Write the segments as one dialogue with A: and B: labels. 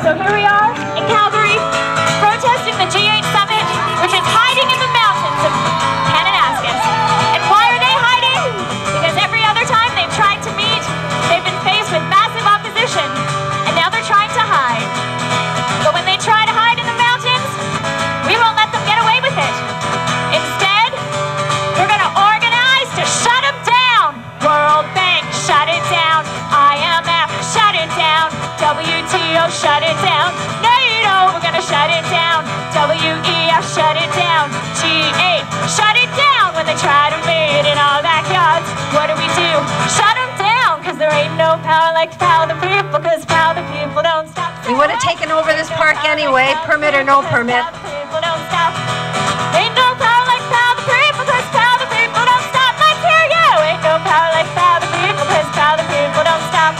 A: So here we are in Calgary, protesting the G8 summit, which is hiding in the mountains of Kananaskis. And why are they hiding? Because every other time they've tried to meet, they've been faced with massive opposition, and now they're trying to hide. But when they try to hide in the mountains, we won't let them get away with it. Instead, we're going to organize to shut them down. World Bank, shut it down. IMF, shut it down. WTO, shut it down. NATO, we're going to shut it down. WEF, shut it down. G8, shut it down. When they try to meet in our backyards, what do? Shut them down, because there ain't no power like the power of the people, because power of the people don't stop.
B: We would have taken over this park anyway, permit or no permit.
A: People don't stop. Ain't no power like the power of the people, because power of the people don't stop. Let's hear you. Ain't no power like the power of the people, because power of the people don't stop.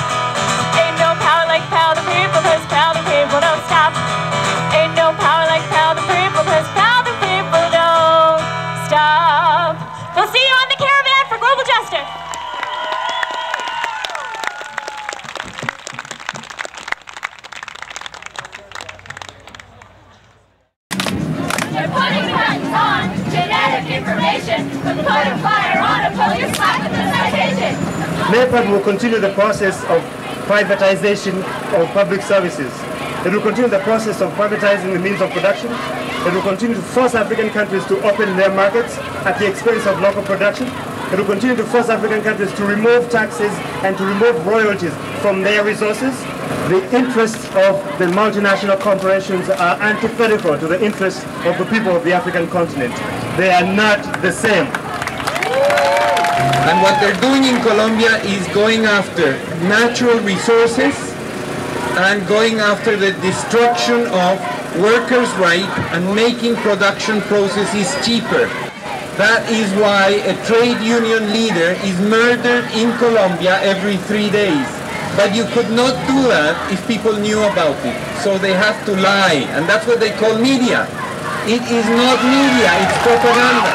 A: Ain't no power like the power of the people, because power of the people don't stop. Ain't no power like the power of the people, because power of the people don't stop. We'll see you on the caravan for global justice.
C: They're putting patents on genetic information, but put a fire on it, pull your slack with the citation.
D: NAPAD will continue the process of privatization of public services. It will continue the process of privatizing the means of production. It will continue to force African countries to open their markets at the expense of local production. It will continue to force African countries to remove taxes and to remove royalties from their resources. The interests of the multinational corporations are antithetical to the interests of the people of the African continent. They are not the same.
E: And what they're doing in Colombia is going after natural resources and going after the destruction of workers' rights and making production processes cheaper. That is why a trade union leader is murdered in Colombia every 3 days. But you could not do that if people knew about it. So they have to lie, and that's what they call media. It is not media, it's propaganda.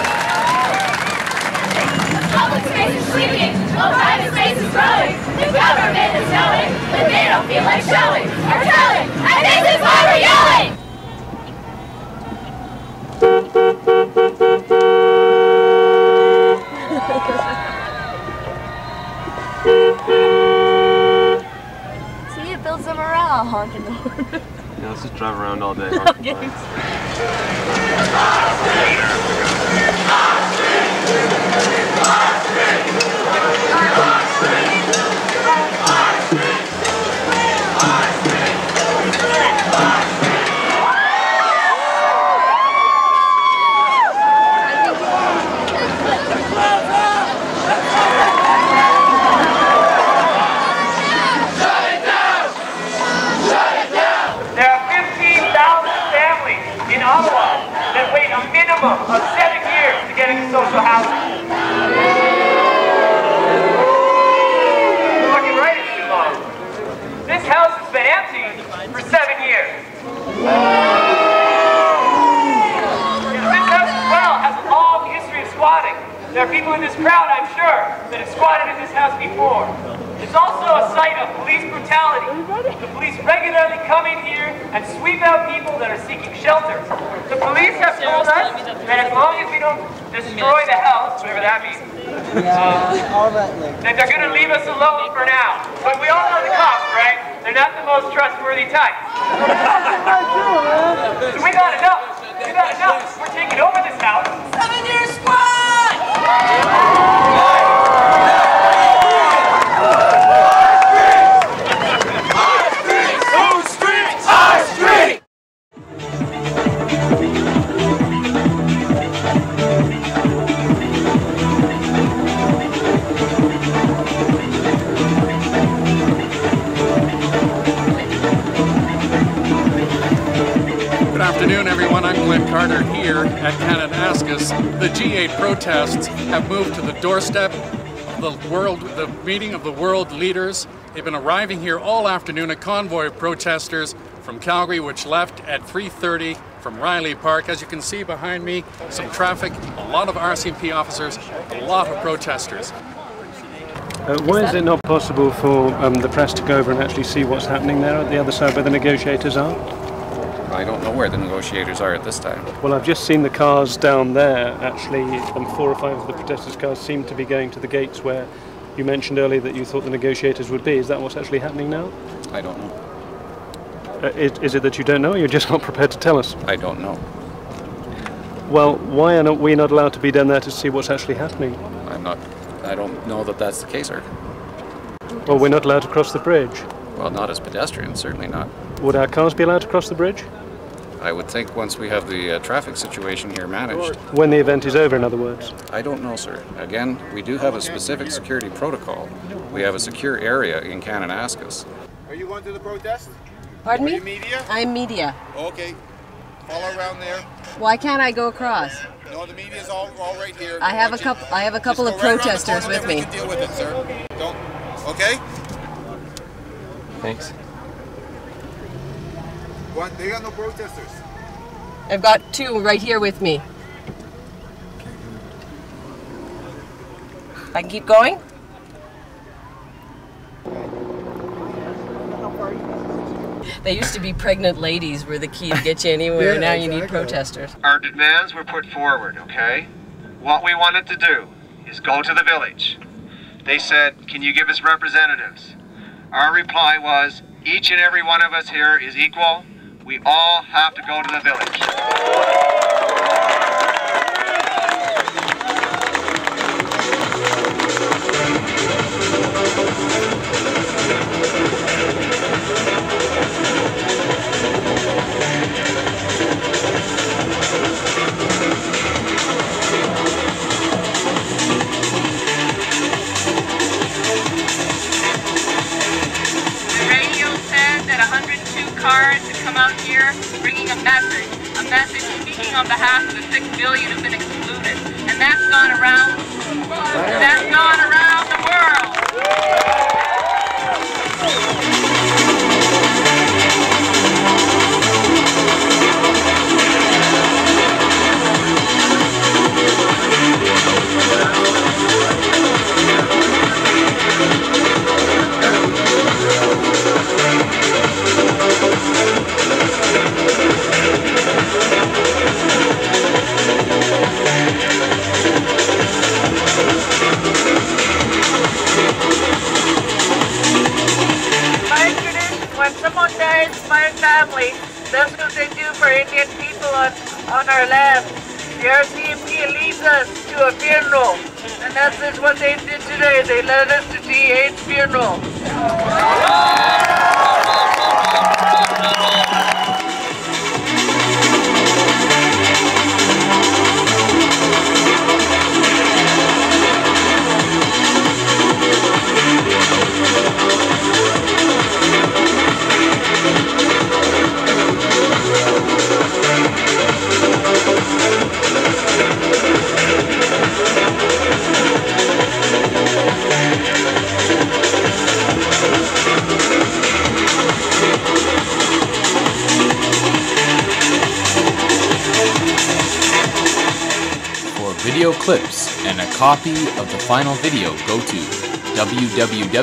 C: Public space is sleeping, while private space is growing. The government is knowing, but they don't feel like showing or telling, and this is why we're yelling!
B: See, it builds the morale, honking the horn.
F: Yeah, let's just drive around all day.
B: Okay.
G: in Ottawa that wait a minimum of 7 years to get into social housing. Fucking right, it's too long. This house has been empty for 7 years. This house as well has a long history of squatting. There are people in this crowd, I'm sure, that have squatted in this house before. It's also a site of police brutality. The police regularly come in here and sweep out people that are seeking shelter. The police have told us that as long as we don't destroy the house, whatever that means, that they're going to leave us alone for now. But we all know the cops, right? They're not the most trustworthy type. So we got enough. We got enough. We're taking over this house. 7-year squad!
H: Good afternoon, everyone. I'm Glenn Carter here at Kananaskis. The G8 protests have moved to the doorstep of the meeting of the world leaders. They've been arriving here all afternoon, a convoy of protesters from Calgary, which left at 3:30 from Riley Park. As you can see behind me, some traffic, a lot of RCMP officers, a lot of protesters.
I: Why is it not possible for the press to go over and actually see what's happening there at the other side where the negotiators are?
J: I don't know where the negotiators are at this time.
I: Well, I've just seen the cars down there, actually, 4 or 5 of the protesters' cars seem to be going to the gates where you mentioned earlier that you thought the negotiators would be. Is that what's actually happening now?
J: I don't know.
I: Is it that you don't know, or you're just not prepared to tell us?
J: I don't know.
I: Well, why are we not allowed to be down there to see what's actually happening?
J: I don't know that that's the case, sir.
I: Well, we're not allowed to cross the bridge.
J: Well, not as pedestrians, certainly not.
I: Would our cars be allowed to cross the bridge?
J: I would think once we have the traffic situation here managed.
I: When the event is over, in other words?
J: I don't know, sir. Again, we do have a specific security protocol. We have a secure area in Kananaskis.
K: Are you going to the protest?
L: Pardon me?
K: Are you media?
L: I'm media.
K: Okay. Follow around there.
L: Why can't I go across?
K: No, the media's all right here.
L: I have a couple of protesters with me.
K: We can deal with it, sir. Don't. Okay?
J: Thanks.
K: They got no protesters.
L: I've got 2 right here with me. I can keep going? They used to be pregnant ladies were the key to get you anywhere. Now you need protesters.
M: Our demands were put forward, okay? What we wanted to do is go to the village. They said, can you give us representatives? Our reply was, each and every one of us here is equal. We all have to go to the village.
N: The radio said that 102 cars had come out here bringing a message speaking on behalf of the 6 billion who've been excluded. And that's gone around the world. When someone dies in my family, that's what they do for Indian people on our land. The RCMP leads us to a funeral, and that's just what they did today. They led us to G8's funeral.
O: Video clips and a copy of the final video, go to www.tvac.ca.